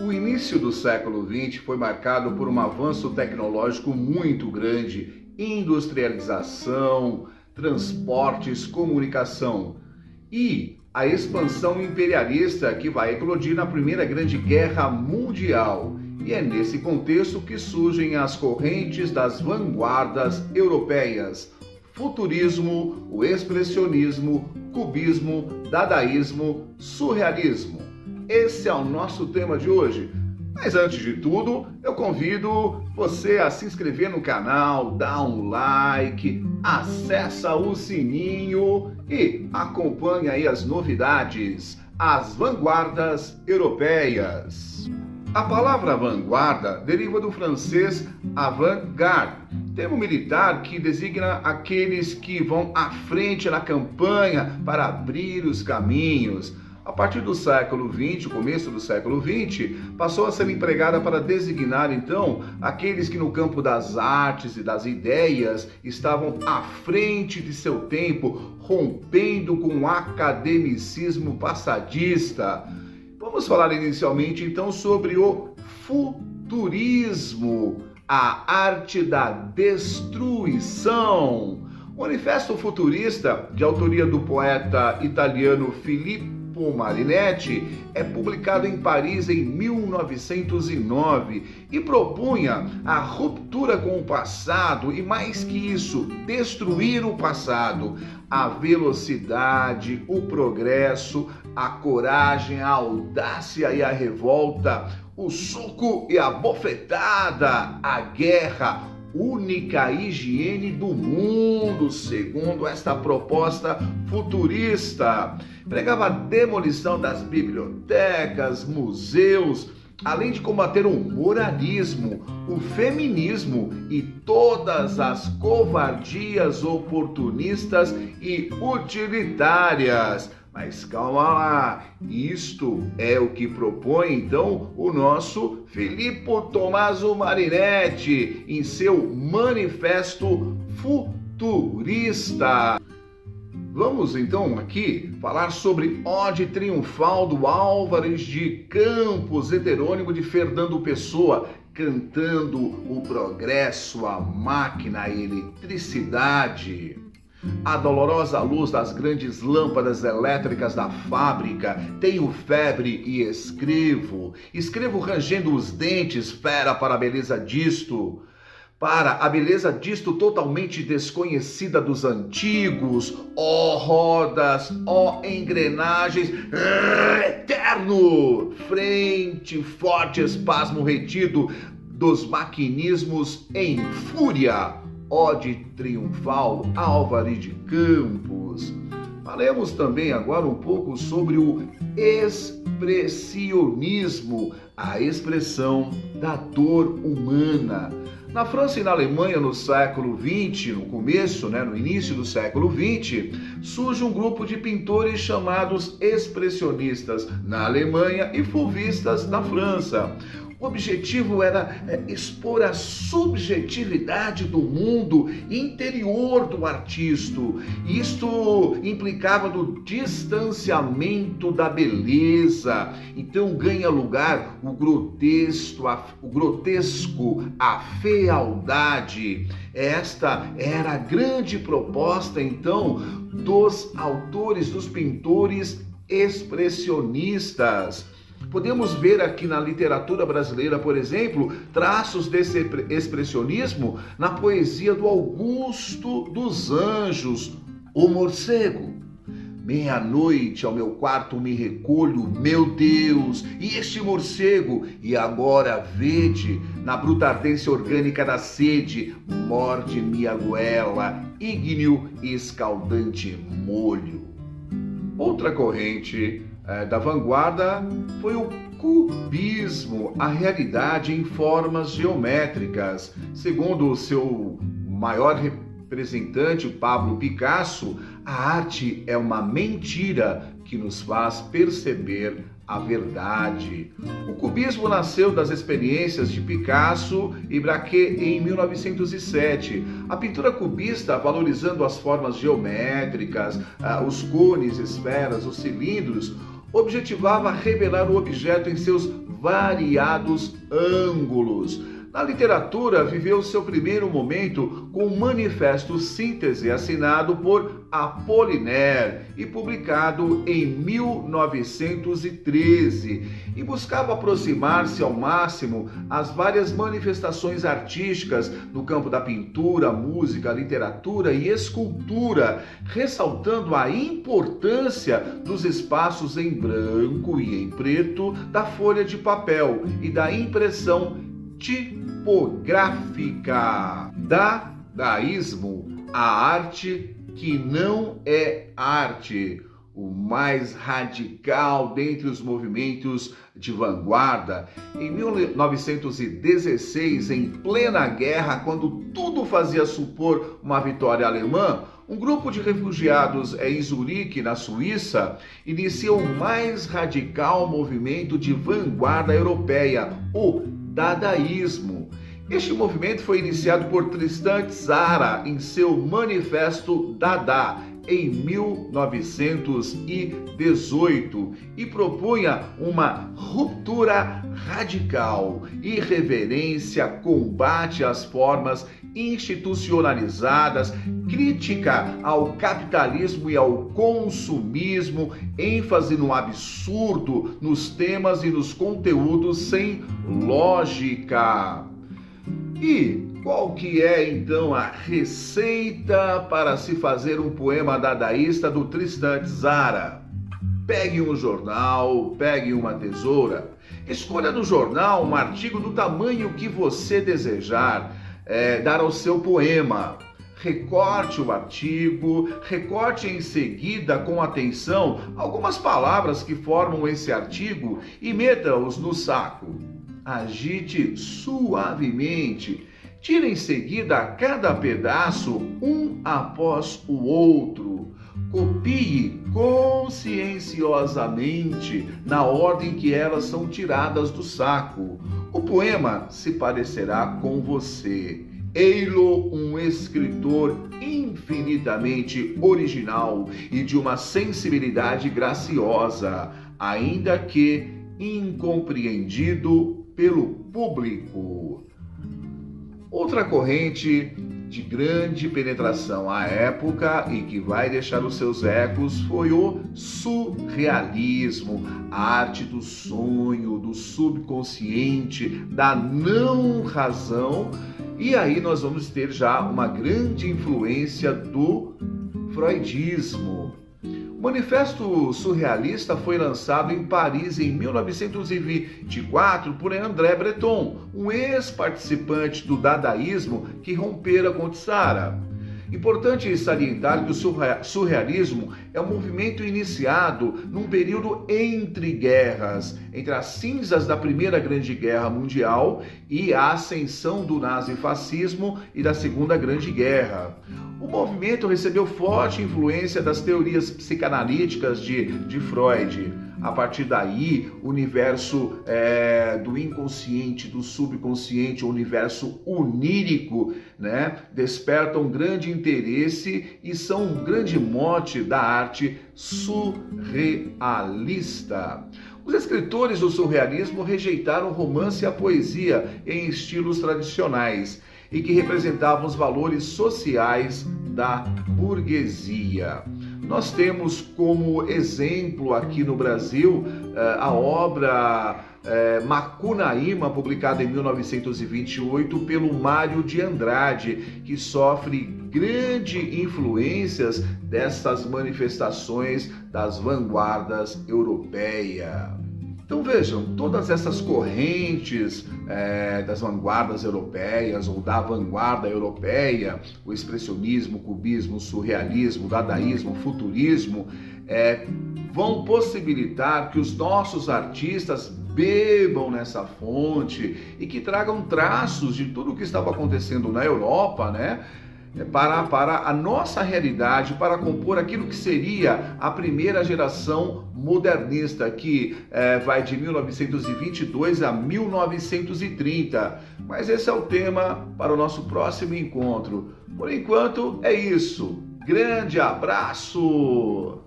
O início do século XX foi marcado por um avanço tecnológico muito grande, industrialização, transportes, comunicação e a expansão imperialista que vai eclodir na Primeira Grande Guerra Mundial. E é nesse contexto que surgem as correntes das vanguardas europeias: futurismo, o expressionismo, cubismo, dadaísmo, surrealismo. Esse é o nosso tema de hoje. Mas antes de tudo, eu convido você a se inscrever no canal, dar um like, acessa o sininho e acompanhe aí as novidades, as vanguardas europeias. A palavra vanguarda deriva do francês avant-garde, termo militar que designa aqueles que vão à frente na campanha para abrir os caminhos. A partir do século XX, o começo do século XX, passou a ser empregada para designar, então, aqueles que no campo das artes e das ideias estavam à frente de seu tempo, rompendo com o academicismo passadista. Vamos falar inicialmente, então, sobre o futurismo, a arte da destruição. O Manifesto Futurista, de autoria do poeta italiano Filippo Marinetti, é publicado em Paris em 1909 e propunha a ruptura com o passado e, mais que isso, destruir o passado. A velocidade, o progresso, a coragem, a audácia e a revolta, o soco e a bofetada, a guerra, única higiene do mundo, segundo esta proposta futurista. Pregava a demolição das bibliotecas, museus, além de combater o moralismo, o feminismo e todas as covardias oportunistas e utilitárias. Mas calma lá, isto é o que propõe então o nosso Filippo Tommaso Marinetti em seu Manifesto Futurista. Vamos então aqui falar sobre Ode Triunfal do Álvares de Campos, heterônimo de Fernando Pessoa, cantando o progresso, a máquina, a eletricidade. A dolorosa luz das grandes lâmpadas elétricas da fábrica, tenho febre e escrevo rangendo os dentes, fera para a beleza disto. Para a beleza disto totalmente desconhecida dos antigos, ó rodas, ó engrenagens, eterno, frente, forte espasmo retido dos maquinismos em fúria. Ode Triunfal, Álvares de Campos. Falemos também agora um pouco sobre o expressionismo, a expressão da dor humana. Na França e na Alemanha, no século XX, no começo, no início do século XX, surge um grupo de pintores chamados expressionistas na Alemanha e fauvistas na França. O objetivo era expor a subjetividade do mundo interior do artista. Isto implicava no distanciamento da beleza. Então ganha lugar o grotesco, a fealdade. Esta era a grande proposta, então, dos autores, dos pintores expressionistas. Podemos ver aqui na literatura brasileira, por exemplo, traços desse expressionismo na poesia do Augusto dos Anjos, O Morcego. Meia-noite ao meu quarto me recolho, meu Deus, e este morcego, e agora vede, na bruta ardência orgânica da sede, morde-me a goela, ígneo e escaldante molho. Outra corrente da vanguarda foi o cubismo, a realidade em formas geométricas. Segundo o seu maior representante, Pablo Picasso, a arte é uma mentira que nos faz perceber a verdade. O cubismo nasceu das experiências de Picasso e Braque em 1907. A pintura cubista, valorizando as formas geométricas, os cones, esferas, os cilindros, objetivava revelar o objeto em seus variados ângulos. Na literatura, viveu seu primeiro momento com um manifesto síntese assinado por Apollinaire e publicado em 1913, e buscava aproximar-se ao máximo às várias manifestações artísticas no campo da pintura, música, literatura e escultura, ressaltando a importância dos espaços em branco e em preto da folha de papel e da impressão tipográfica. Dadaísmo, a arte que não é arte, o mais radical dentre os movimentos de vanguarda. Em 1916, em plena guerra, quando tudo fazia supor uma vitória alemã, um grupo de refugiados em Zurique, na Suíça, inicia o mais radical movimento de vanguarda europeia, o Dadaísmo. Este movimento foi iniciado por Tristan Tzara em seu Manifesto Dada, em 1918, e propunha uma ruptura radical, irreverência, combate às formas institucionalizadas, crítica ao capitalismo e ao consumismo, ênfase no absurdo, nos temas e nos conteúdos sem lógica. E qual que é então a receita para se fazer um poema dadaísta do Tristan Tzara? Pegue um jornal, pegue uma tesoura, escolha no jornal um artigo do tamanho que você desejar dar ao seu poema. Recorte o artigo, recorte em seguida com atenção algumas palavras que formam esse artigo e meta-os no saco. Agite suavemente. Tire em seguida cada pedaço um após o outro. Copie conscienciosamente na ordem que elas são tiradas do saco. O poema se parecerá com você. Ei-lo um escritor infinitamente original e de uma sensibilidade graciosa, ainda que incompreendido pelo público. Outra corrente de grande penetração à época e que vai deixar os seus ecos foi o surrealismo, a arte do sonho, do subconsciente, da não razão. E aí nós vamos ter já uma grande influência do freudismo. O Manifesto Surrealista foi lançado em Paris em 1924 por André Breton, um ex-participante do dadaísmo que rompera com Tzara. Importante salientar que o surrealismo é um movimento iniciado num período entre guerras, entre as cinzas da Primeira Grande Guerra Mundial e a ascensão do nazifascismo e da Segunda Grande Guerra. O movimento recebeu forte influência das teorias psicanalíticas de Freud. A partir daí, o universo do inconsciente, do subconsciente, o universo onírico, despertam um grande interesse e são um grande mote da arte surrealista. Os escritores do surrealismo rejeitaram o romance e a poesia em estilos tradicionais e que representavam os valores sociais da burguesia. Nós temos como exemplo aqui no Brasil a obra Macunaíma, publicada em 1928 pelo Mário de Andrade, que sofre grandes influências dessas manifestações das vanguardas europeias. Então vejam, todas essas correntes das vanguardas europeias ou da vanguarda europeia, o expressionismo, o cubismo, o surrealismo, o dadaísmo, o futurismo, vão possibilitar que os nossos artistas bebam nessa fonte e que tragam traços de tudo o que estava acontecendo na Europa, para a nossa realidade, para compor aquilo que seria a primeira geração modernista, que vai de 1922 a 1930. Mas esse é o tema para o nosso próximo encontro. Por enquanto é isso. Grande abraço!